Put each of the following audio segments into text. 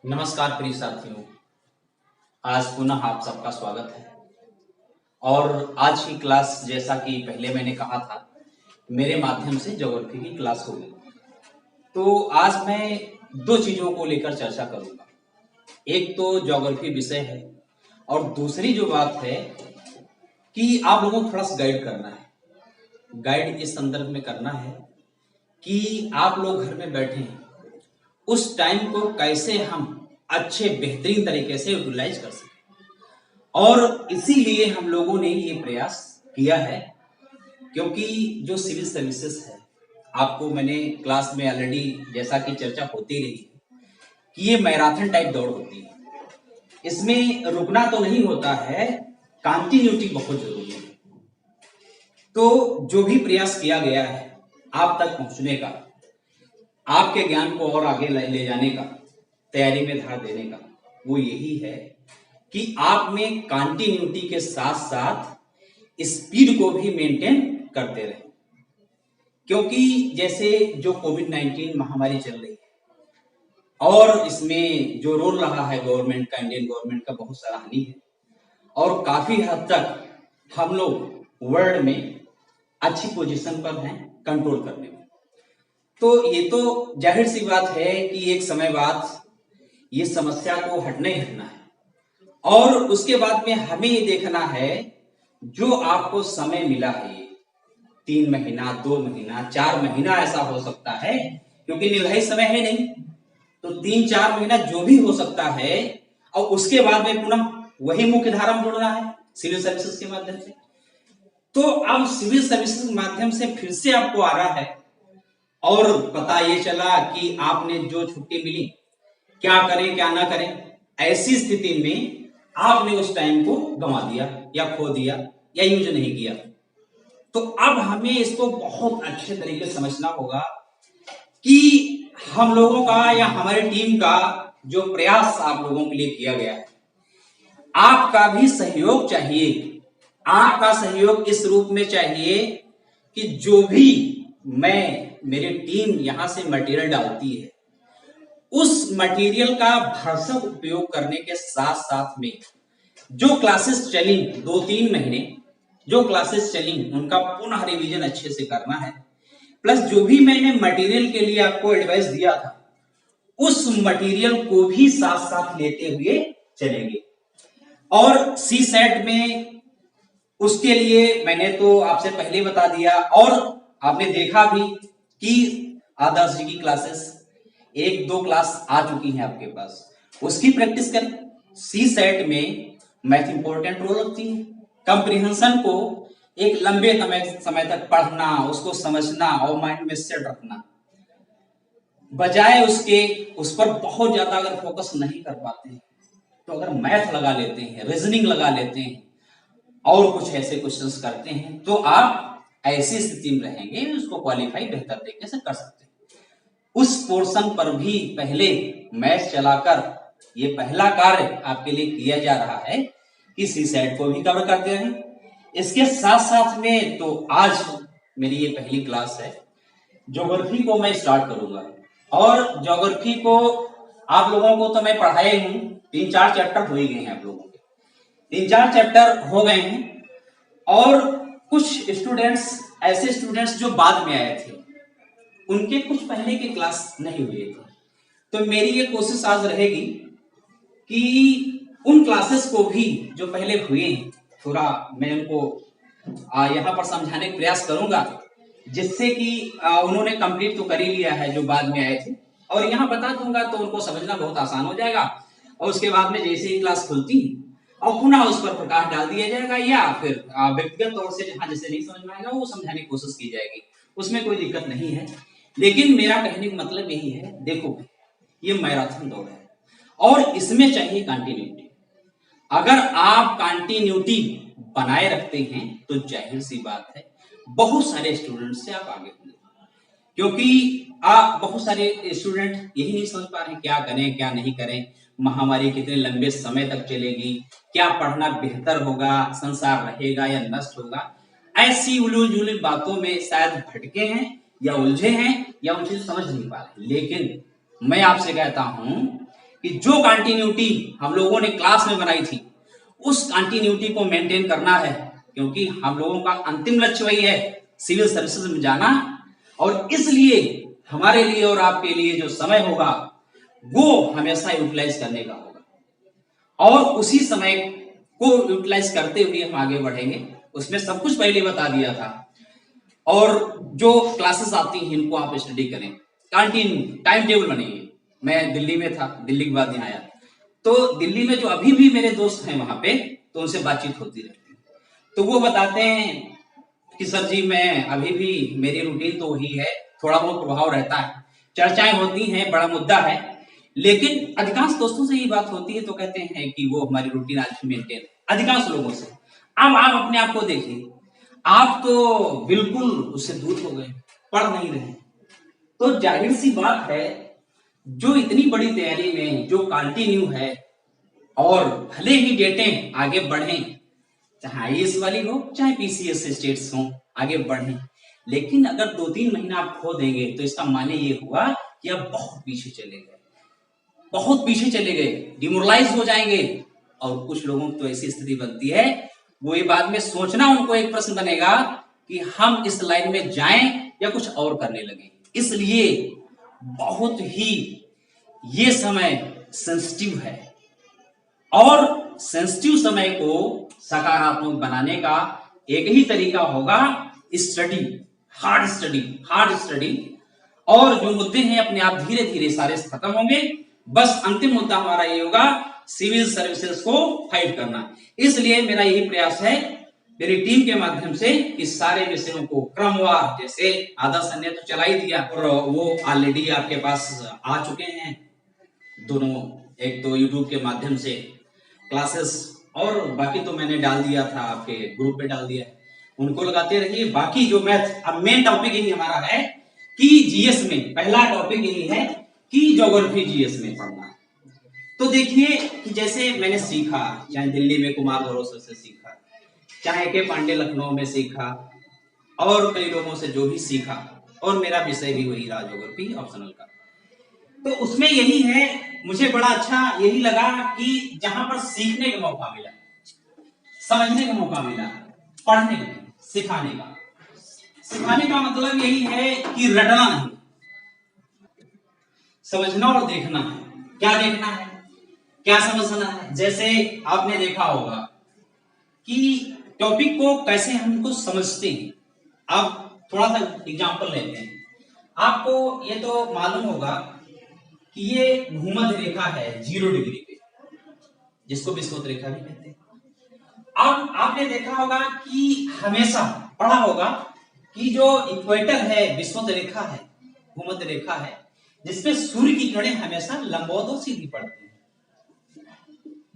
नमस्कार प्रिय साथियों। आज पुनः आप सबका स्वागत है। और आज की क्लास, जैसा कि पहले मैंने कहा था, मेरे माध्यम से ज्योग्राफी की क्लास होगी। तो आज मैं दो चीजों को लेकर चर्चा करूंगा। एक तो ज्योग्राफी विषय है और दूसरी जो बात है कि आप लोगों को थोड़ा सा गाइड करना है। गाइड इस संदर्भ में करना है कि आप लोग घर में बैठे हैं, उस टाइम को कैसे हम अच्छे बेहतरीन तरीके से यूटिलाइज कर सकें। और इसीलिए हम लोगों ने ये प्रयास किया है, क्योंकि जो सिविल सर्विसेज है, आपको मैंने क्लास में ऑलरेडी जैसा कि चर्चा होती रही है कि ये मैराथन टाइप दौड़ होती है। इसमें रुकना तो नहीं होता है, कंटिन्यूटी बहुत जरूरी है। तो जो भी प्रयास किया गया है आप तक पहुंचने का, आपके ज्ञान को और आगे ले जाने का, तैयारी में धार देने का, वो यही है कि आप में कंटिन्यूटी के साथ साथ स्पीड को भी मेंटेन करते रहे। क्योंकि जैसे जो कोविड-19 महामारी चल रही है और इसमें जो रोल रहा है गवर्नमेंट का, इंडियन गवर्नमेंट का, बहुत सराहनीय है और काफी हद तक हम लोग वर्ल्ड में अच्छी पोजीशन पर हैं कंट्रोल करने में। तो ये तो जाहिर सी बात है कि एक समय बाद ये समस्या को हटना ही हटना है। और उसके बाद में हमें ये देखना है, जो आपको समय मिला है, 3 महीना, 2 महीना, 4 महीना ऐसा हो सकता है, क्योंकि निर्धारित समय है नहीं, तो 3-4 महीना जो भी हो सकता है, और उसके बाद में पुनः वही मुख्य धारा में जुड़ना है सिविल सर्विसेज के माध्यम से। तो अब सिविल सर्विसेज के माध्यम से फिर से आपको आ रहा है और पता ये चला कि आपने जो छुट्टी मिली, क्या करें क्या ना करें, ऐसी स्थिति में आपने उस टाइम को गंवा दिया या खो दिया या यूज नहीं किया। तो अब हमें इसको बहुत अच्छे तरीके से समझना होगा कि हम लोगों का या हमारी टीम का जो प्रयास आप लोगों के लिए किया गया है, आपका भी सहयोग चाहिए। आपका सहयोग इस रूप में चाहिए कि जो भी मेरी टीम यहां से मटेरियल डालती है, उस मटेरियल का भरसक उपयोग करने के साथ साथ में जो क्लासेस चली 2-3 महीने, जो क्लासेस चली उनका पुनः रिवीजन अच्छे से करना है। प्लस जो भी मैंने मटेरियल के लिए आपको एडवाइस दिया था, उस मटेरियल को भी साथ साथ लेते हुए चलेंगे। और सी सेट में उसके लिए मैंने तो आपसे पहले बता दिया, और आपने देखा भी कि आदर्श जी की क्लासेस 1-2 क्लास आ चुकी हैं आपके पास, उसकी प्रैक्टिस करें। सी सेट में मैथ इंपॉर्टेंट रोल रखती है। कंप्रीहेंशन को एक लंबे समय तक पढ़ना, उसको समझना और माइंड में सेट रखना, बजाय उसके उस पर बहुत ज्यादा अगर फोकस नहीं कर पाते हैं, तो अगर मैथ लगा लेते हैं, रीजनिंग लगा लेते हैं और कुछ ऐसे क्वेश्चंस करते हैं, तो आप ऐसी स्थिति में रहेंगे, उसको क्वालिफाई बेहतर तरीके से कर सकते हैं। उस पोर्शन पर भी पहले मैथ चलाकर ये पहला कार्य आपके लिए किया जा रहा है कि सी सेट को भी कवर करते रहें। इसके साथ साथ में तो आज मेरी ये पहली क्लास है, ज्योग्राफी को मैं स्टार्ट करूंगा। और ज्योग्राफी को आप लोगों को तो मैं पढ़ाया हूं, 3-4 चैप्टर हो ही गए हैं आप लोगों के, 3-4 चैप्टर हो गए हैं। और कुछ स्टूडेंट्स, ऐसे स्टूडेंट्स जो बाद में आए थे, उनके कुछ पहले के क्लास नहीं हुए थे, तो मेरी ये कोशिश आज रहेगी कि उन क्लासेस को भी जो पहले हुए हैं, थोड़ा मैं उनको यहाँ पर समझाने का प्रयास करूंगा, जिससे कि उन्होंने कंप्लीट तो कर ही लिया है जो बाद में आए थे, और यहाँ बता दूंगा तो उनको समझना बहुत आसान हो जाएगा। और उसके बाद में जैसे ही क्लास खुलती और पुनः उस पर प्रकाश डाल दिया जाएगा, या फिर व्यक्तिगत तौर से जहां जैसे नहीं समझ में आएगा वो समझाने की कोशिश की जाएगी, उसमें कोई दिक्कत नहीं है। लेकिन मेरा कहने का मतलब यही है, देखो ये मैराथन दौड़ है और इसमें चाहिए कंटिन्यूटी। अगर आप कंटिन्यूटी बनाए रखते हैं तो जाहिर सी बात है बहुत सारे स्टूडेंट से आप आगे होंगे। क्योंकि आप बहुत सारे स्टूडेंट यही नहीं समझ पा रहे हैं क्या करें क्या नहीं करें, महामारी कितने लंबे समय तक चलेगी, क्या पढ़ना बेहतर होगा, संसार रहेगा या नष्ट होगा, ऐसी उलझी जुली बातों में शायद भटके हैं या उलझे हैं या उन चीज समझ नहीं पा रहे। लेकिन मैं आपसे कहता हूं कि जो कंटिन्यूटी हम लोगों ने क्लास में बनाई थी उस कंटिन्यूटी को मेंटेन करना है, क्योंकि हम लोगों का अंतिम लक्ष्य वही है, सिविल सर्विसेज में जाना। और इसलिए हमारे लिए और आपके लिए जो समय होगा वो हमेशा यूटिलाइज करने का होगा, और उसी समय को यूटिलाइज करते हुए हम आगे बढ़ेंगे। उसमें सब कुछ पहले बता दिया था। और जो क्लासेस आती हैं इनको आप स्टडी करें, कंटिन्यू टाइम टेबल बनाइए। मैं दिल्ली में था, दिल्ली के बाद यहाँ आया, तो दिल्ली में जो अभी भी मेरे दोस्त हैं वहां पे, तो उनसे बातचीत होती रहती है, तो वो बताते हैं कि सर जी मैं अभी भी मेरी रूटीन तो वही है, थोड़ा बहुत प्रभाव रहता है, चर्चाएं होती हैं, बड़ा मुद्दा है, लेकिन अधिकांश दोस्तों से ये बात होती है तो कहते हैं कि वो हमारी रूटीन आज भी मेंटेन है, अधिकांश लोगों से। अब आप अपने आप को देखिए, आप तो बिल्कुल उससे दूर हो गए, पढ़ नहीं रहे। तो जाहिर सी बात है, जो इतनी बड़ी तैयारी में जो कंटिन्यू है, और भले ही डेटें आगे बढ़े, चाहे आईएएस वाली हो चाहे पीसीएस स्टेट्स हो, आगे बढ़े, लेकिन अगर 2-3 महीना आप खो देंगे तो इसका माने ये हुआ कि आप बहुत पीछे चले गए, बहुत पीछे चले गए, डिमोरलाइज हो जाएंगे। और कुछ लोगों की तो ऐसी स्थिति बनती है, वो ये बाद में सोचना उनको एक प्रश्न बनेगा कि हम इस लाइन में जाएं या कुछ और करने लगे। इसलिए बहुत ही ये समय सेंसिटिव है, और सेंसिटिव समय को सकारात्मक बनाने का एक ही तरीका होगा, study, hard study, hard study. और जो मुद्दे हैं अपने आप धीरे धीरे सारे खत्म होंगे। बस अंतिम मुद्दा हमारा ये होगा, सिविल सर्विसेज को फाइट करना। इसलिए मेरा यही प्रयास है मेरी टीम के माध्यम से कि सारे विषयों को क्रमवार, जैसे आदर्श ने तो चला ही दिया, और वो ऑलरेडी आपके पास आ चुके हैं दोनों, एक तो यूट्यूब के माध्यम से क्लासेस, और बाकी तो मैंने डाल दिया था, आपके ग्रुप पे डाल दिया, उनको लगाते रहिए। बाकी जो मैथ, अब मेन टॉपिक यही हमारा है कि जीएस में पहला टॉपिक यही है कि ज्योग्राफी जीएस में पढ़ना। तो देखिए कि जैसे मैंने सीखा, चाहे दिल्ली में कुमार गौरव सर से सीखा, चाहे के पांडे लखनऊ में सीखा, और कई लोगों से जो भी सीखा, और मेरा विषय भी वही रहा ज्योग्राफी ऑप्शनल का। तो उसमें यही है, मुझे बड़ा अच्छा यही लगा कि जहां पर सीखने का मौका मिला, समझने का मौका मिला, पढ़ने का, सिखाने का। सिखाने का मतलब यही है कि रटना नहीं, समझना और देखना है। क्या देखना है, क्या समझना है। जैसे आपने देखा होगा कि टॉपिक को कैसे हमको समझते हैं। आप थोड़ा सा एग्जांपल लेते हैं, आपको ये तो मालूम होगा कि ये भूमध्य रेखा है 0 डिग्री पे, जिसको विषुवत रेखा भी कहते हैं। अब आपने देखा होगा कि हमेशा पढ़ा होगा कि जो इक्वेटर है, विषुवत रेखा है, भूमध्य रेखा है, जिसपे सूर्य की किरणें हमेशा लंबवत और सीधी पड़ती हैं,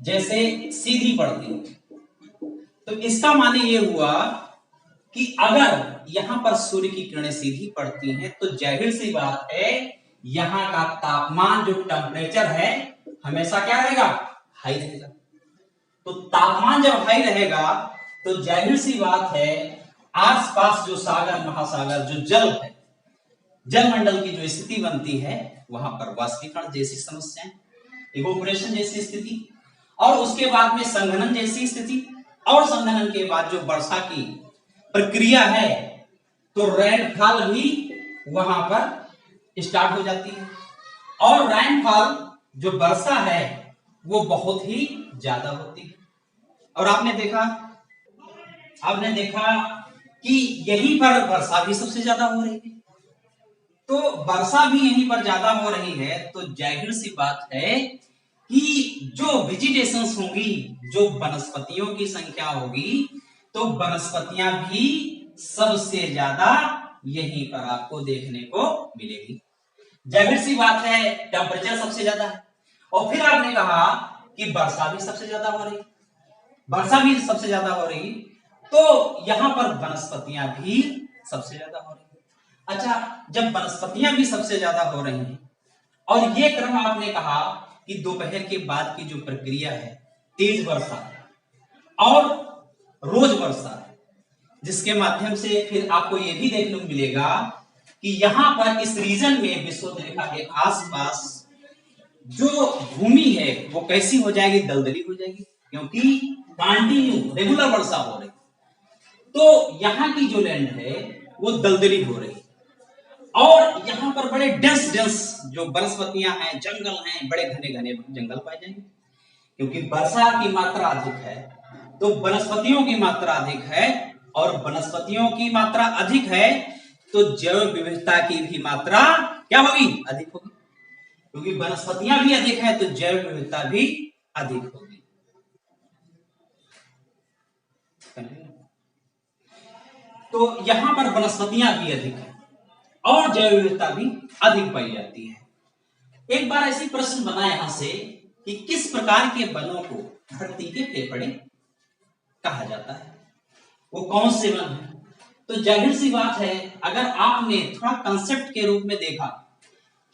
जैसे सीधी पड़ती हैं। तो इसका माने ये हुआ कि अगर यहां पर सूर्य की किरणें सीधी पड़ती हैं तो जाहिर सी बात है यहां का तापमान, जो टेम्परेचर है, हमेशा क्या रहेगा, हाई रहेगा। तो तापमान जब हाई रहेगा तो जाहिर सी बात है आसपास जो सागर, महासागर, जो जल है, जलमंडल की जो स्थिति बनती है, वहां पर वाष्पीकरण जैसी समस्याएं, इवोपोरेशन जैसी स्थिति, और उसके बाद में संघनन जैसी स्थिति, और संघनन के बाद जो वर्षा की प्रक्रिया है, तो रेनफॉल भी वहां पर स्टार्ट हो जाती है। और रेनफॉल, जो वर्षा है, वो बहुत ही ज्यादा होती है। और आपने देखा कि यहीं पर वर्षा भी सबसे ज्यादा हो रही है। तो वर्षा भी यहीं पर ज्यादा हो रही है, तो जाहिर सी बात है कि जो वेजिटेशंस होंगी, जो वनस्पतियों की संख्या होगी, तो वनस्पतियां भी सबसे ज्यादा यहीं पर आपको देखने को मिलेगी। जाहिर सी बात है टेम्परेचर सबसे ज्यादा है। और फिर आपने कहा कि वर्षा भी सबसे ज्यादा हो रही, वर्षा भी सबसे ज्यादा हो रही, तो यहां पर वनस्पतियां भी सबसे ज्यादा हो रही। अच्छा, जब वनस्पतियां भी सबसे ज्यादा हो रही हैं, और ये क्रम आपने कहा कि दोपहर के बाद की जो प्रक्रिया है, तेज वर्षा और रोज वर्षा, जिसके माध्यम से फिर आपको यह भी देखने को मिलेगा कि यहां पर इस रीजन में, विषुवत रेखा के आसपास, जो जो भूमि है वो कैसी हो जाएगी, दलदली हो जाएगी, क्योंकि कंटिन्यू रेगुलर वर्षा हो रही। तो यहाँ की जो लैंड है वो दलदली हो रही, और यहाँ पर बड़े डेंस जो वनस्पतियां हैं, जंगल हैं, बड़े घने घने जंगल पाए जाएंगे, क्योंकि वर्षा की मात्रा अधिक है तो वनस्पतियों की मात्रा अधिक है, और वनस्पतियों की मात्रा अधिक है तो जैव विविधता की भी मात्रा क्या होगी, अधिक होगी, क्योंकि वनस्पतियां भी अधिक है तो जैव विविधता भी अधिक होगी। तो यहां पर वनस्पतियां भी अधिक है और जैव विविधता भी अधिक पाई जाती है। एक बार ऐसी प्रश्न बना यहां से कि किस प्रकार के वनों को धरती के फेफड़े कहा जाता है, वो कौन से वन है? तो जाहिर सी बात है, अगर आपने थोड़ा कंसेप्ट के रूप में देखा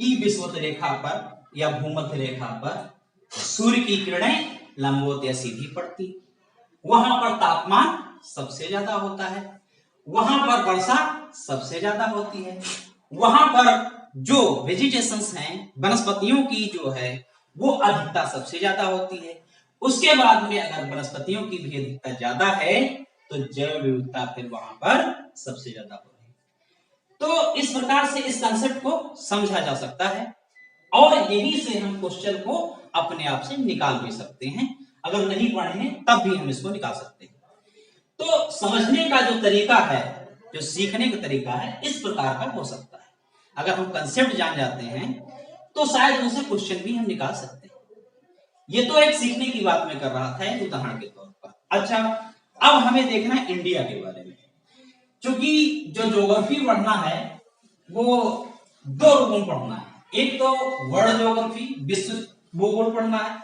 कि विषुवत रेखा पर या भूमध्य रेखा पर सूर्य की किरणें लंबवत या सीधी पड़ती, वहां पर तापमान सबसे ज्यादा होता है, वहां पर वर्षा सबसे ज्यादा होती है, वहां पर जो वेजिटेशंस हैं, वनस्पतियों की जो है वो अधिकता सबसे ज्यादा होती है। उसके बाद में अगर वनस्पतियों की भी अधिकता ज्यादा है तो जैव विविधता फिर वहां पर सबसे ज्यादा हो रही है। तो इस प्रकार से इस कंसेप्ट को समझा जा सकता है, और यही से हम क्वेश्चन को अपने आप से निकाल भी सकते हैं। अगर नहीं पढ़े हैं तब भी हम इसको निकाल सकते हैं। तो समझने का जो तरीका है, जो सीखने का तरीका है, इस प्रकार का हो सकता है। अगर हम कंसेप्ट जान जाते हैं तो शायद उनसे क्वेश्चन भी हम निकाल सकते हैं। ये तो एक सीखने की बात मैं कर रहा था, एक उदाहरण के तौर पर। अच्छा, अब हमें देखना है इंडिया के बारे में, क्योंकि जो ज्योग्राफी पढ़ना है वो दो रूपों में पढ़ना है। एक तो वर्ल्ड ज्योग्राफी, विश्व भूगोल पढ़ना है,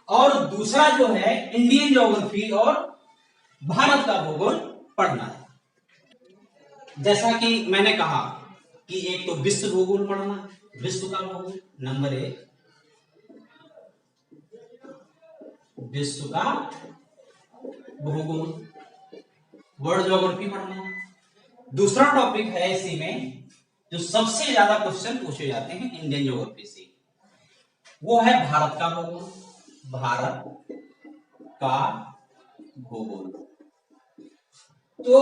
और दूसरा जो है इंडियन ज्योग्राफी और भारत का भूगोल पढ़ना है। जैसा कि मैंने कहा कि एक तो विश्व भूगोल पढ़ना है, विश्व का भूगोल नंबर 1, विश्व का भूगोल, वर्ल्ड ज्योग्राफी पढ़ना है। दूसरा टॉपिक है इसी में जो सबसे ज्यादा क्वेश्चन पूछे जाते हैं इंडियन ज्योग्राफी से, वो है भारत का भूगोल, भारत का भूगोल। तो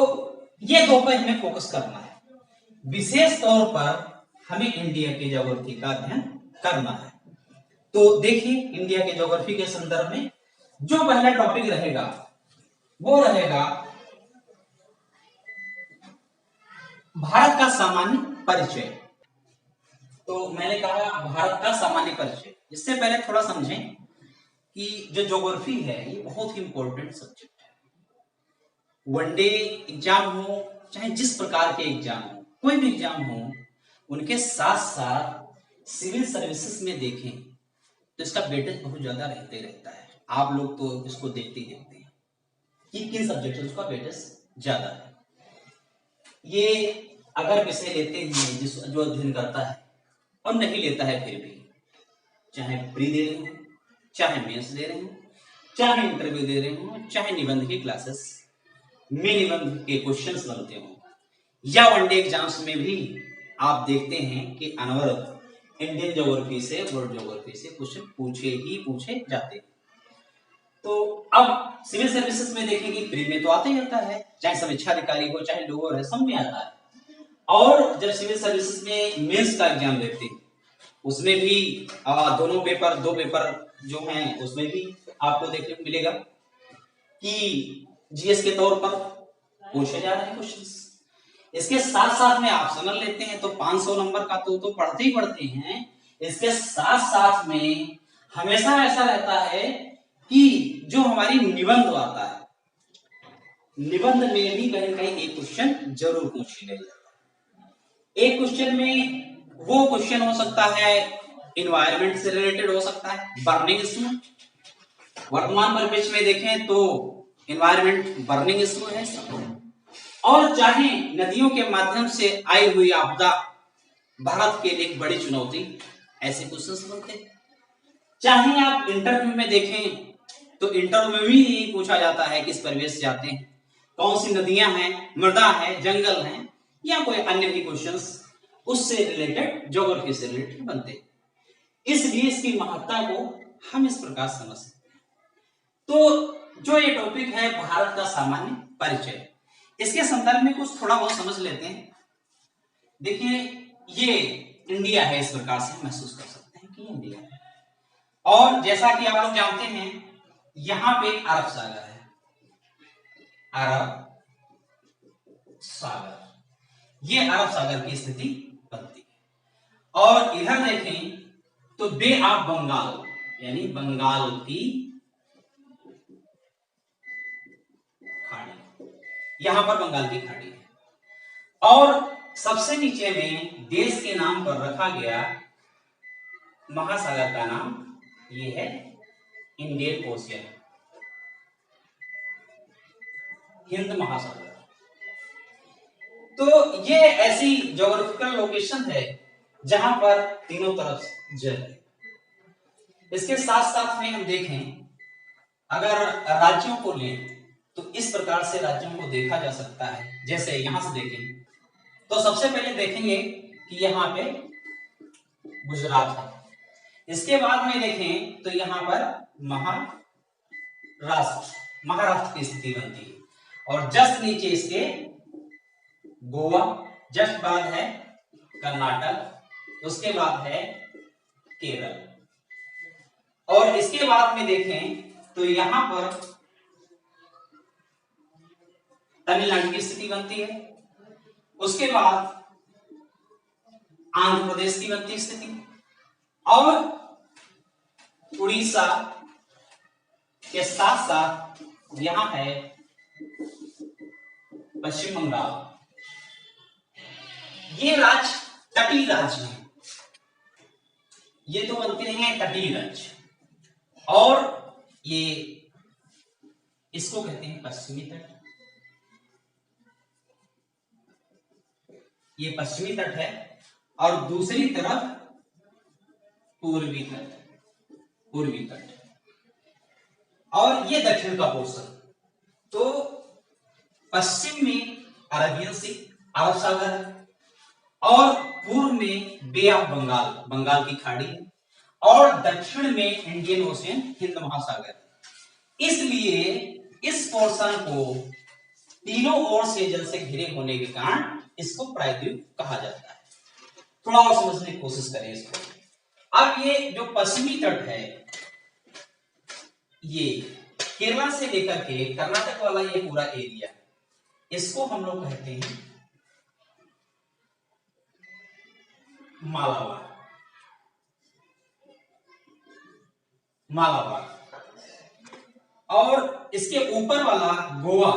ये दो पे हमें फोकस करना है। विशेष तौर पर हमें इंडिया की ज्योग्राफी का अध्ययन करना है। तो देखिए, इंडिया के ज्योग्राफी के संदर्भ में जो पहला टॉपिक रहेगा वो रहेगा भारत का सामान्य परिचय। तो मैंने कहा भारत का सामान्य परिचय। इससे पहले थोड़ा समझें कि जो ज्योग्राफी है ये बहुत ही इंपॉर्टेंट सब्जेक्ट है। वनडे एग्जाम हो चाहे जिस प्रकार के एग्जाम हो, कोई भी एग्जाम हो, उनके साथ साथ सिविल सर्विसेज में देखें तो इसका वेटेज बहुत ज्यादा रहता है। आप लोग तो इसको देखते ही देखते हैं कि किन सब्जेक्ट में उसका वेटेज ज्यादा है। ये अगर विषय लेते हैं जो अध्ययन करता है और नहीं लेता है, फिर भी चाहे प्री दे रहे हो, चाहे मेंस दे रहे हो, चाहे इंटरव्यू दे रहे हो, चाहे निबंध की क्लासेस में निबंध के क्वेश्चंस बनते हो, या वनडे एग्जाम्स में भी आप देखते हैं कि अनवरत इंडियन ज्योग्राफी से, वर्ल्ड ज्योग्राफी से क्वेश्चन पूछे जाते हैं। तो अब सिविल सर्विसेज में देखेंगे, प्री में तो आता ही आता है, चाहे समीक्षा अधिकारी हो चाहे लोअर है, सब में आता है। और जब सिविल सर्विसेज में मेंस का एग्जाम देते हैं उसमें भी दो पेपर जो हैं उसमें भी आपको देखने को मिलेगा कि जीएस के तौर पर पूछे जा रहे हैं क्वेश्चंस। इसके साथ साथ में ऑप्शनल लेते हैं तो 500 नंबर का तो पढ़ते ही पढ़ते हैं। इसके साथ साथ में हमेशा ऐसा रहता है कि जो हमारी निबंध आता है, निबंध में भी कहीं कहीं एक क्वेश्चन जरूर पूछ लिया जाता है। एक क्वेश्चन में वो क्वेश्चन हो सकता है इन्वायरमेंट से रिलेटेड, हो सकता है बर्निंग इशू। वर्तमान परिप्रेक्ष्य में देखें तो इन्वायरमेंट बर्निंग इशू है, और चाहे नदियों के माध्यम से आई हुई आपदा भारत के लिए एक बड़ी चुनौती, ऐसे क्वेश्चंस बनते हैं। चाहे आप इंटरव्यू में देखें तो इंटरव्यू में ही पूछा जाता है किस परिवेश से आते हैं, कौन सी नदियां हैं, मृदा है, जंगल है, या कोई अन्य भी क्वेश्चंस उससे रिलेटेड, ज्योग्राफी से रिलेटेड बनते हैं। इसलिए इसकी महत्ता को हम इस प्रकार समझ सकते हैं। तो जो ये टॉपिक है भारत का सामान्य परिचय, इसके संदर्भ में कुछ थोड़ा बहुत समझ लेते हैं। देखिए ये इंडिया है, इस प्रकार से महसूस कर सकते हैं कि इंडिया है। और जैसा कि आप लोग जानते हैं यहां पे अरब सागर है, अरब सागर, ये अरब सागर की स्थिति बनती है। और इधर देखें तो बे ऑफ बंगाल यानी बंगाल की खाड़ी, यहां पर बंगाल की खाड़ी है। और सबसे नीचे में देश के नाम पर रखा गया महासागर का नाम ये है इंडियन ओशियन, हिंद महासागर। तो ये ऐसी ज्योग्राफिकल लोकेशन है जहां पर तीनों तरफ जल है। इसके साथ साथ में हम देखें, अगर राज्यों को लें तो इस प्रकार से राज्यों को देखा जा सकता है। जैसे यहां से देखें तो सबसे पहले देखेंगे कि यहाँ पे गुजरात है, इसके बाद में देखें तो यहाँ पर महाराष्ट्र की स्थिति बनती है। और जस्ट नीचे इसके गोवा, जस्ट बाद है कर्नाटक, उसके बाद है केरल। और इसके बाद में देखें तो यहां पर तमिलनाडु की स्थिति बनती है। उसके बाद आंध्र प्रदेश की बनती स्थिति, और उड़ीसा के साथ साथ यहां है पश्चिम बंगाल। ये राज्य तटीय राज्य है, ये तो बनते हैं तटीय राज्य। और ये इसको कहते हैं पश्चिमी तट, ये पश्चिमी तट है। और दूसरी तरफ पूर्वी तट, और ये दक्षिण का पोर्शन। तो पश्चिम में अरेबियन सी, अरब सागर, और पूर्व में बे ऑफ बंगाल, बंगाल की खाड़ी, और दक्षिण में इंडियन ओशियन, हिंद महासागर। इसलिए इस पोर्शन को तीनों ओर से जल से घिरे होने के कारण इसको प्रायद्वीप कहा जाता है। थोड़ा और समझने की कोशिश करें इसको। अब ये जो पश्चिमी तट है, ये केरला से लेकर के कर्नाटक वाला ये पूरा एरिया, इसको हम लोग कहते हैं मालाबार। और इसके ऊपर वाला गोवा,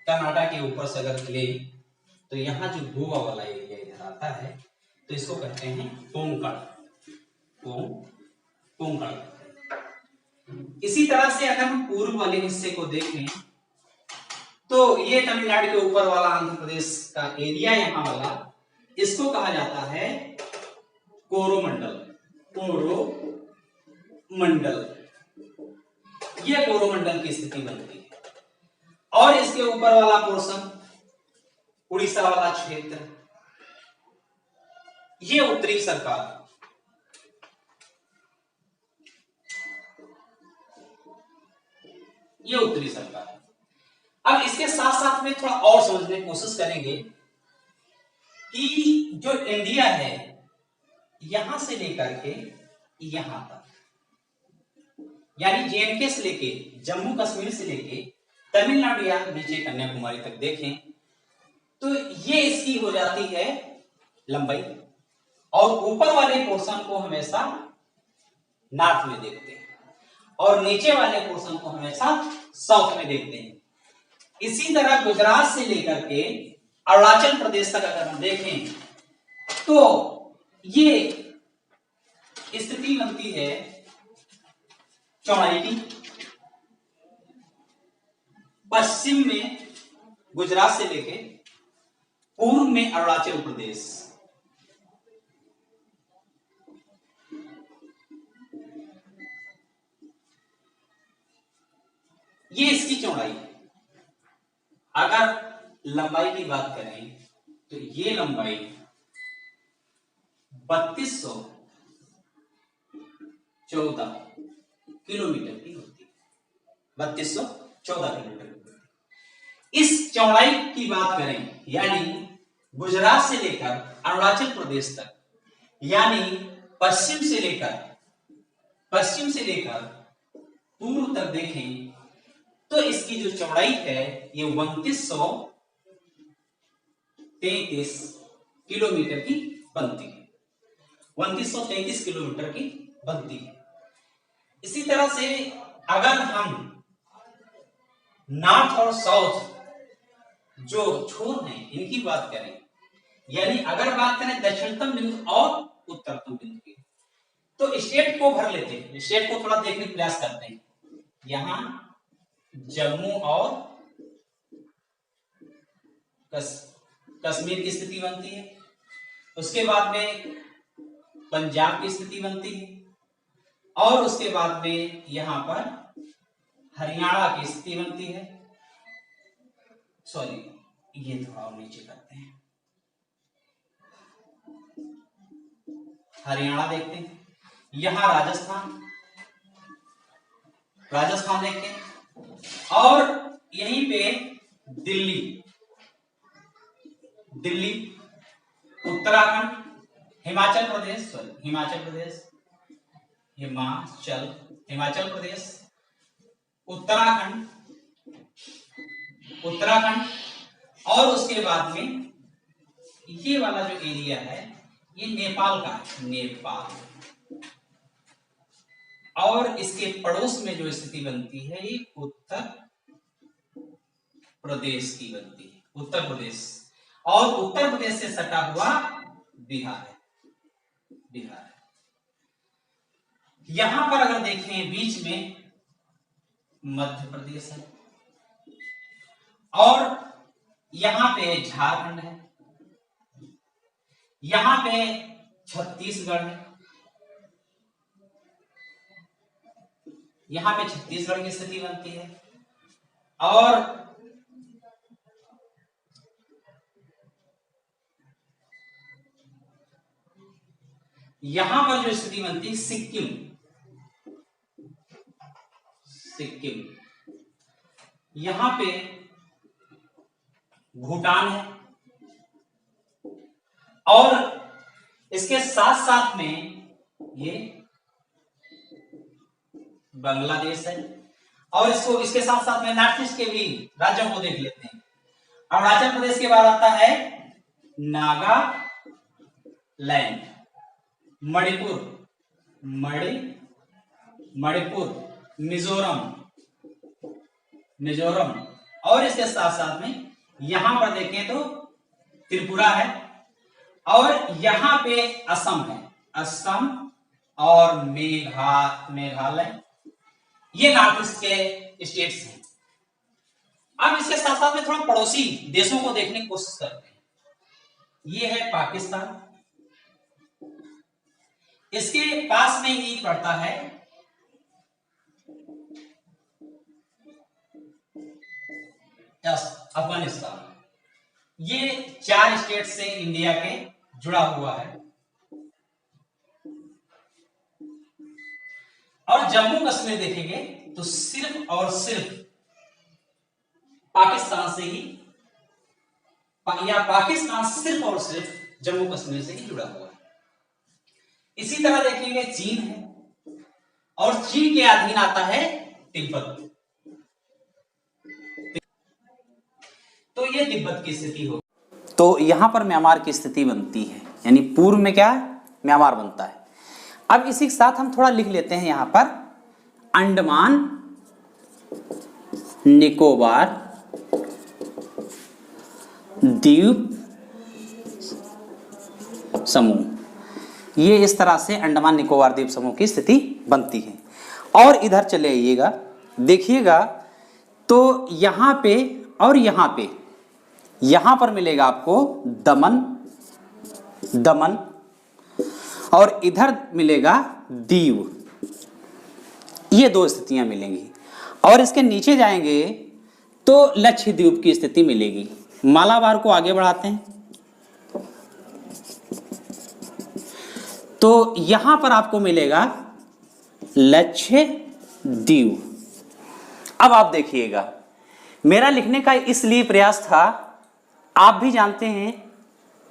कर्नाटक के ऊपर से अगर ले तो यहां जो गोवा वाला एरिया इधर आता है तो इसको कहते हैं कोंकण। इसी तरह से अगर हम पूर्व वाले हिस्से को देखें तो ये तमिलनाडु के ऊपर वाला आंध्र प्रदेश का एरिया, यहां वाला, इसको कहा जाता है कोरोमंडल। ये कोरोमंडल की स्थिति बनती है। और इसके ऊपर वाला पोर्शन, उड़ीसा वाला क्षेत्र, ये उत्तरी सरकार, ये उत्तरी सरकार। अब इसके साथ साथ में थोड़ा और समझने की कोशिश करेंगे कि जो इंडिया है यहां से लेकर के यहां तक, यानी जेएनके से लेके जम्मू कश्मीर से लेके तमिलनाडु या नीचे कन्याकुमारी तक देखें तो ये इसकी हो जाती है लंबाई। और ऊपर वाले पोर्शन को हमेशा नॉर्थ में देखते हैं और नीचे वाले पोर्शन को हमेशा साउथ में देखते हैं। इसी तरह गुजरात से लेकर के अरुणाचल प्रदेश तक अगर हम देखें तो ये स्थिति बनती है चौड़ाई की। पश्चिम में गुजरात से लेके पूर्व में अरुणाचल प्रदेश, ये इसकी चौड़ाई है। अगर लंबाई की बात करें तो ये लंबाई 3200 14 किलोमीटर की होती है, 3214 किलोमीटर की होती है। इस चौड़ाई की बात करें यानी गुजरात से लेकर अरुणाचल प्रदेश तक, यानी पश्चिम से लेकर पूर्व तक देखें तो इसकी जो चौड़ाई है ये 2933 किलोमीटर की बनती है, 2933 किलोमीटर की बनती है। इसी तरह से अगर हम नॉर्थ और साउथ जो छोर हैं इनकी बात करें, यानी अगर बात करें दक्षिणतम बिंदु और उत्तरतम बिंदु की, तो स्टेट को भर लेते हैं, स्टेट को थोड़ा देखने का प्रयास करते हैं। यहां जम्मू और कश्मीर की स्थिति बनती है, उसके बाद में पंजाब की स्थिति बनती है, और उसके बाद में यहां पर हरियाणा की स्थिति बनती है। सॉरी, ये थोड़ा और नीचे करते हैं, हरियाणा देखते हैं, यहां राजस्थान देखते हैं, और यहीं पे दिल्ली, उत्तराखंड, हिमाचल प्रदेश, उत्तराखंड, और उसके बाद में ये वाला जो एरिया है ये नेपाल का है, नेपाल, और इसके पड़ोस में जो स्थिति बनती है ये उत्तर प्रदेश की बनती है, उत्तर प्रदेश, और उत्तर प्रदेश से सटा हुआ बिहार है। यहां पर अगर देखें बीच में मध्य प्रदेश है, और यहां पे झारखंड है, यहां पे छत्तीसगढ़ है, यहां पे छत्तीसगढ़ की स्थिति बनती है, और यहां पर जो स्थिति बनती है सिक्किम, यहां पे भूटान है, और इसके साथ साथ में ये बांग्लादेश है, और इसके साथ साथ में नॉर्थ ईस्ट के भी राज्यों को देख लेते हैं। अरुणाचल प्रदेश के बाद आता है नागालैंड, मणिपुर, मिजोरम, और इसके साथ साथ में यहां पर देखें तो त्रिपुरा है, और यहां पे असम है, असम और मेघालय, ये नॉर्थ ईस्ट के स्टेट्स हैं। अब इसके साथ साथ में थोड़ा पड़ोसी देशों को देखने की कोशिश करते हैं। ये है पाकिस्तान, इसके पास में ही पड़ता है अफगानिस्तान। ये 4 स्टेट से इंडिया के जुड़ा हुआ है, और जम्मू कश्मीर देखेंगे तो सिर्फ और सिर्फ पाकिस्तान से ही, या पाकिस्तान सिर्फ और सिर्फ जम्मू कश्मीर से ही जुड़ा हुआ है। इसी तरह देखेंगे चीन है, और चीन के अधीन आता है तिब्बत, तो ये तिब्बत की स्थिति हो। तो यहां पर म्यांमार की स्थिति बनती है, यानी पूर्व में क्या है, म्यांमार बनता है। अब इसी के साथ हम थोड़ा लिख लेते हैं यहां पर अंडमान निकोबार द्वीप समूह, ये इस तरह से अंडमान निकोबार द्वीप समूह की स्थिति बनती है। और इधर चले आइएगा, देखिएगा तो यहां पे और यहां पर मिलेगा आपको दमन, और इधर मिलेगा दीव, ये 2 स्थितियां मिलेंगी। और इसके नीचे जाएंगे तो लक्षद्वीप की स्थिति मिलेगी। मालाबार को आगे बढ़ाते हैं तो यहां पर आपको मिलेगा लक्षद्वीप। अब आप देखिएगा, मेरा लिखने का इसलिए प्रयास था, आप भी जानते हैं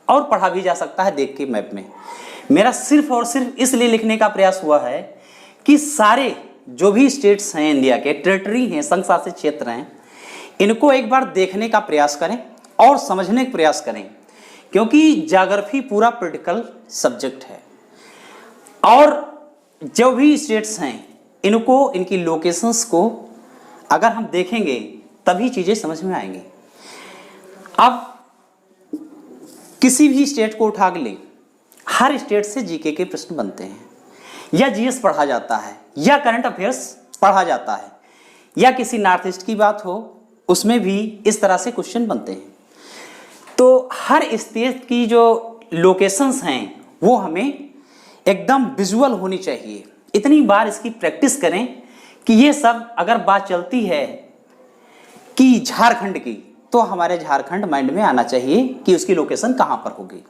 और पढ़ा भी जा सकता है देख के मैप में। मेरा सिर्फ और सिर्फ इसलिए लिखने का प्रयास हुआ है कि सारे जो भी स्टेट्स हैं इंडिया के, टेरिटरी हैं, संघ शासित क्षेत्र हैं, इनको एक बार देखने का प्रयास करें और समझने का प्रयास करें, क्योंकि ज्योग्राफी पूरा पॉलिटिकल सब्जेक्ट है और जो भी स्टेट्स हैं इनको, इनकी लोकेशंस को अगर हम देखेंगे तभी चीजें समझ में आएंगी। अब किसी भी स्टेट को उठा के ले, हर स्टेट से जीके के प्रश्न बनते हैं, या जीएस पढ़ा जाता है, या करंट अफेयर्स पढ़ा जाता है, या किसी नॉर्थ ईस्ट की बात हो उसमें भी इस तरह से क्वेश्चन बनते हैं। तो हर स्टेट की जो लोकेशंस हैं वो हमें एकदम विजुअल होनी चाहिए। इतनी बार इसकी प्रैक्टिस करें कि ये सब अगर बात चलती है कि झारखंड की, तो हमारे झारखंड माइंड में आना चाहिए कि उसकी लोकेशन कहाँ पर होगी।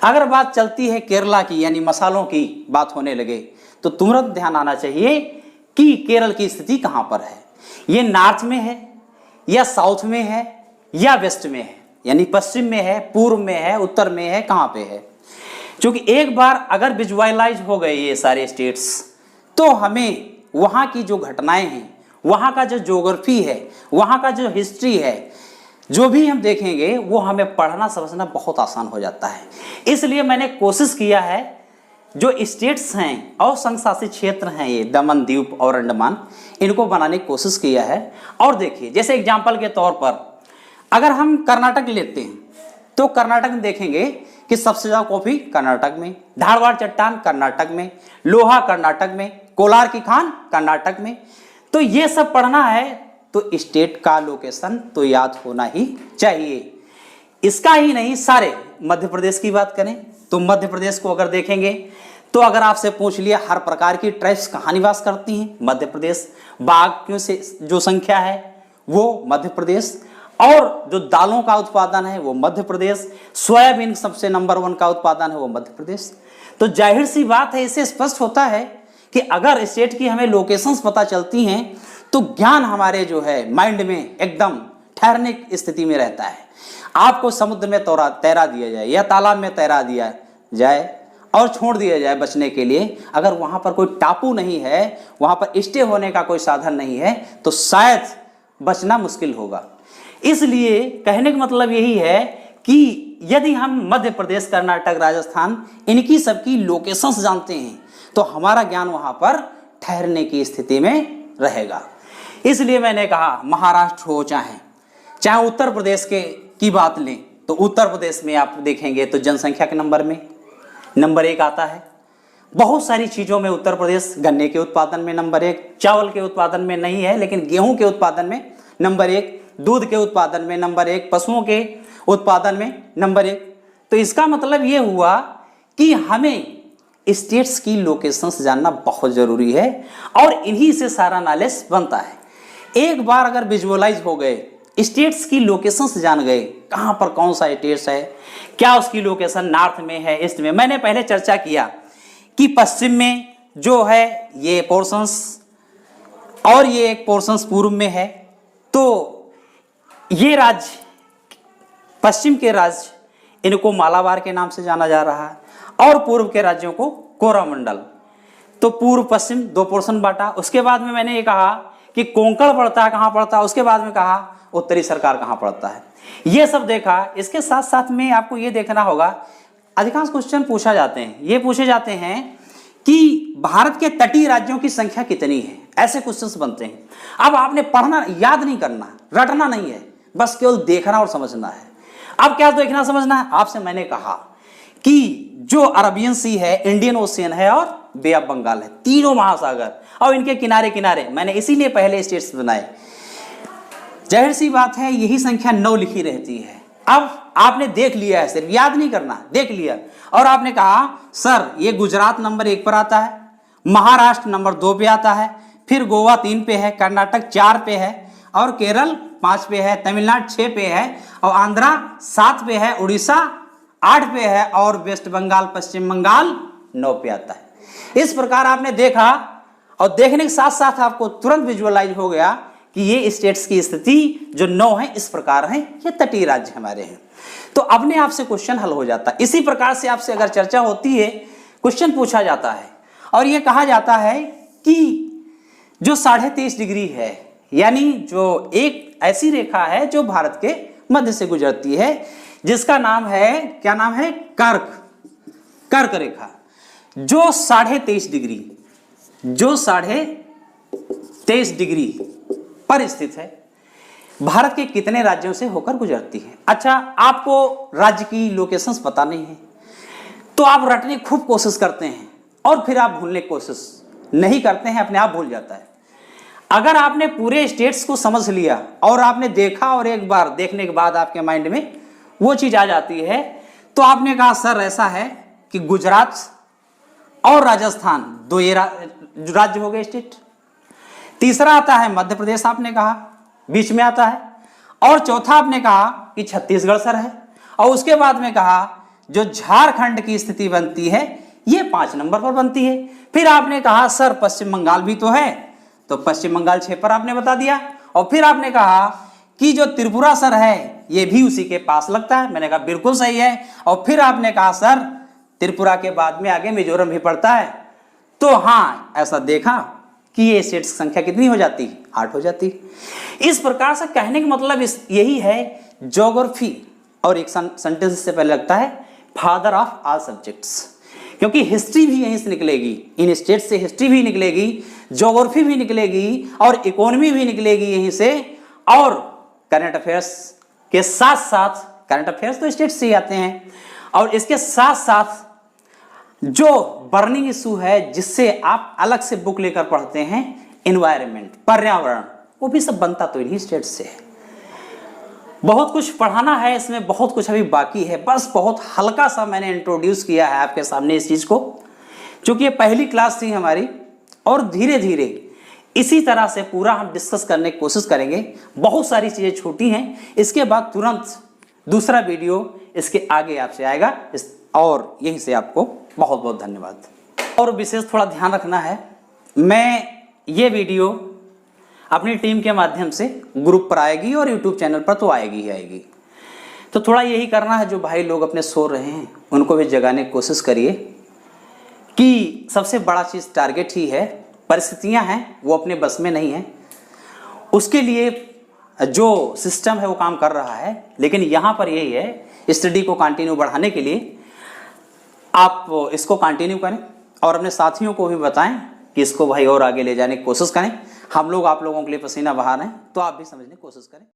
अगर बात चलती है केरला की, यानी मसालों की बात होने लगे, तो तुरंत ध्यान आना चाहिए कि केरल की स्थिति कहाँ पर है, ये नॉर्थ में है या साउथ में है या वेस्ट में है, यानी पश्चिम में है, पूर्व में है, उत्तर में है, कहाँ पे है। क्योंकि एक बार अगर विजुअलाइज हो गए ये सारे स्टेट्स, तो हमें वहाँ की जो घटनाएं हैं, वहाँ का जो ज्योग्राफी है, वहाँ का जो हिस्ट्री है, जो भी हम देखेंगे वो हमें पढ़ना समझना बहुत आसान हो जाता है। इसलिए मैंने कोशिश किया है जो स्टेट्स हैं और संघ शासित क्षेत्र हैं, ये दमन, दीव और अंडमान, इनको बनाने की कोशिश किया है। और देखिए, जैसे एग्जाम्पल के तौर पर अगर हम कर्नाटक लेते हैं तो कर्नाटक में देखेंगे कि सबसे ज़्यादा कॉफी कर्नाटक में, धारवाड़ चट्टान कर्नाटक में, लोहा कर्नाटक में, कोलार की खान कर्नाटक में। तो ये सब पढ़ना है तो स्टेट का लोकेशन तो याद होना ही चाहिए। इसका ही नहीं, सारे मध्य प्रदेश की बात करें तो मध्य प्रदेश को अगर देखेंगे तो अगर आपसे पूछ लिया हर प्रकार की ट्राइब्स कहाँ निवास करती हैं, मध्य प्रदेश। बाघ क्यों से जो संख्या है वो मध्य प्रदेश, और जो दालों का उत्पादन है वो मध्य प्रदेश, सोयाबीन सबसे नंबर 1 का उत्पादन है वो मध्य प्रदेश। तो जाहिर सी बात है, इससे स्पष्ट होता है कि अगर स्टेट की हमें लोकेशंस पता चलती हैं तो ज्ञान हमारे जो है माइंड में एकदम ठहरने की स्थिति में रहता है। आपको समुद्र में तैरा दिया जाए या तालाब में तैरा दिया जाए और छोड़ दिया जाए बचने के लिए, अगर वहाँ पर कोई टापू नहीं है, वहाँ पर स्टे होने का कोई साधन नहीं है, तो शायद बचना मुश्किल होगा। इसलिए कहने का मतलब यही है कि यदि हम मध्य प्रदेश, कर्नाटक, राजस्थान, इनकी सबकी लोकेशंस जानते हैं तो हमारा ज्ञान वहाँ पर ठहरने की स्थिति में रहेगा। इसलिए मैंने कहा महाराष्ट्र हो चाहे उत्तर प्रदेश की बात लें, तो उत्तर प्रदेश में आप देखेंगे तो जनसंख्या के नंबर में नंबर 1 आता है। बहुत सारी चीज़ों में उत्तर प्रदेश, गन्ने के उत्पादन में नंबर 1, चावल के उत्पादन में नहीं है लेकिन गेहूं के उत्पादन में नंबर 1, दूध के उत्पादन में नंबर 1, पशुओं के उत्पादन में नंबर 1। तो इसका मतलब ये हुआ कि हमें स्टेट्स की लोकेशंस जानना बहुत जरूरी है और इन्हीं से सारा नॉलेज बनता है। एक बार अगर विजुअलाइज हो गए, स्टेट्स की लोकेशंस जान गए, कहाँ पर कौन सा स्टेट्स है, क्या उसकी लोकेशन नॉर्थ में है, ईस्ट में। मैंने पहले चर्चा किया कि पश्चिम में जो है ये पोर्शंस और ये एक पोर्शंस पूर्व में है। तो ये राज्य, पश्चिम के राज्य, इनको मालाबार के नाम से जाना जा रहा है और पूर्व के राज्यों को कोरोमंडल। तो पूर्व पश्चिम 2 पोर्शन बांटा। उसके बाद में मैंने ये कहा कि कोंकण पड़ता है, कहाँ पड़ता है, उसके बाद में कहा उत्तरी सरकार कहाँ पड़ता है, ये सब देखा। इसके साथ साथ में आपको ये देखना होगा, अधिकांश क्वेश्चन पूछे जाते हैं कि भारत के तटीय राज्यों की संख्या कितनी है, ऐसे क्वेश्चंस बनते हैं। अब आपने पढ़ना, याद नहीं करना, रटना नहीं है, बस केवल देखना और समझना है। अब क्या देखना समझना है, आपसे मैंने कहा कि जो अरबियन सी है, इंडियन ओशियन है और बे ऑफ बंगाल है, तीनों महासागर और इनके किनारे किनारे मैंने इसीलिए पहले स्टेट्स बनाए। जाहिर सी बात है यही संख्या 9 लिखी रहती है। अब आपने देख लिया है, सिर्फ याद नहीं करना, देख लिया और आपने कहा सर ये गुजरात नंबर 1 पर आता है, महाराष्ट्र नंबर 2 पे आता है, फिर गोवा 3 पे है, कर्नाटक 4 पे है और केरल 5 पे है, तमिलनाडु 6 पे है और आंध्रा 7 पे है, उड़ीसा 8 पे है और वेस्ट बंगाल, पश्चिम बंगाल 9 पे आता है। इस प्रकार आपने देखा और देखने के साथ साथ आपको तुरंत विजुअलाइज हो गया कि ये स्टेट्स की स्थिति जो 9 है इस प्रकार है, ये तटीय राज्य हमारे हैं। तो अपने आप से क्वेश्चन हल हो जाता है। इसी प्रकार से आपसे अगर चर्चा होती है, क्वेश्चन पूछा जाता है और ये कहा जाता है कि जो 23.5 डिग्री है, यानी जो एक ऐसी रेखा है जो भारत के मध्य से गुजरती है, जिसका नाम है, क्या नाम है, कर्क रेखा, जो 23.5 डिग्री, जो 23.5 डिग्री पर स्थित है, भारत के कितने राज्यों से होकर गुजरती है। अच्छा, आपको राज्य की लोकेशंस पता नहीं है तो आप रटने की खूब कोशिश करते हैं और फिर आप भूलने की कोशिश नहीं करते हैं, अपने आप भूल जाता है। अगर आपने पूरे स्टेट्स को समझ लिया और आपने देखा और एक बार देखने के बाद आपके माइंड में वो चीज आ जाती है, तो आपने कहा सर ऐसा है कि गुजरात और राजस्थान 2 ये राज्य हो गए स्टेट, तीसरा आता है मध्य प्रदेश, आपने कहा बीच में आता है, और चौथा आपने कहा कि छत्तीसगढ़ सर है, और उसके बाद में कहा जो झारखंड की स्थिति बनती है ये 5 नंबर पर बनती है। फिर आपने कहा सर पश्चिम बंगाल भी तो है, तो पश्चिम बंगाल 6 पर आपने बता दिया, और फिर आपने कहा कि जो त्रिपुरा सर है ये भी उसी के पास लगता है, मैंने कहा बिल्कुल सही है, और फिर आपने कहा सर त्रिपुरा के बाद में आगे मिजोरम भी पड़ता है, तो हाँ ऐसा देखा कि ये स्टेट्स की संख्या कितनी हो जाती, 8 हो जाती। इस प्रकार से कहने का मतलब यही है, ज्योग्राफी और एक सेंटेंस से पहले लगता है फादर ऑफ ऑल सब्जेक्ट्स, क्योंकि हिस्ट्री भी यहीं से निकलेगी, इन स्टेट से हिस्ट्री भी निकलेगी, ज्योग्राफी भी निकलेगी और इकोनॉमी भी निकलेगी यहीं से, और करंट अफेयर्स के साथ साथ, करंट अफेयर्स तो स्टेट से ही आते हैं, और इसके साथ साथ जो बर्निंग इशू है जिससे आप अलग से बुक लेकर पढ़ते हैं, एनवायरनमेंट, पर्यावरण, वो भी सब बनता तो इन्हीं स्टेट से है। बहुत कुछ पढ़ाना है इसमें, बहुत कुछ अभी बाकी है, बस बहुत हल्का सा मैंने इंट्रोड्यूस किया है आपके सामने इस चीज को, क्योंकि ये पहली क्लास थी हमारी, और धीरे धीरे इसी तरह से पूरा हम डिस्कस करने की कोशिश करेंगे। बहुत सारी चीजें छोटी हैं, इसके बाद तुरंत दूसरा वीडियो इसके आगे आपसे आएगा, और यहीं से आपको बहुत बहुत धन्यवाद। और विशेष थोड़ा ध्यान रखना है, मैं ये वीडियो अपनी टीम के माध्यम से ग्रुप पर आएगी और यूट्यूब चैनल पर तो आएगी ही आएगी, तो थोड़ा यही करना है, जो भाई लोग अपने सो रहे हैं उनको भी जगाने की कोशिश करिए कि सबसे बड़ा चीज़ टारगेट ही है, परिस्थितियां हैं वो अपने बस में नहीं है, उसके लिए जो सिस्टम है वो काम कर रहा है, लेकिन यहाँ पर यही है, स्टडी को कंटिन्यू बढ़ाने के लिए आप इसको कंटिन्यू करें और अपने साथियों को भी बताएं कि इसको भाई और आगे ले जाने की कोशिश करें। हम लोग आप लोगों के लिए पसीना बहा रहे हैं, तो आप भी समझने की कोशिश करें।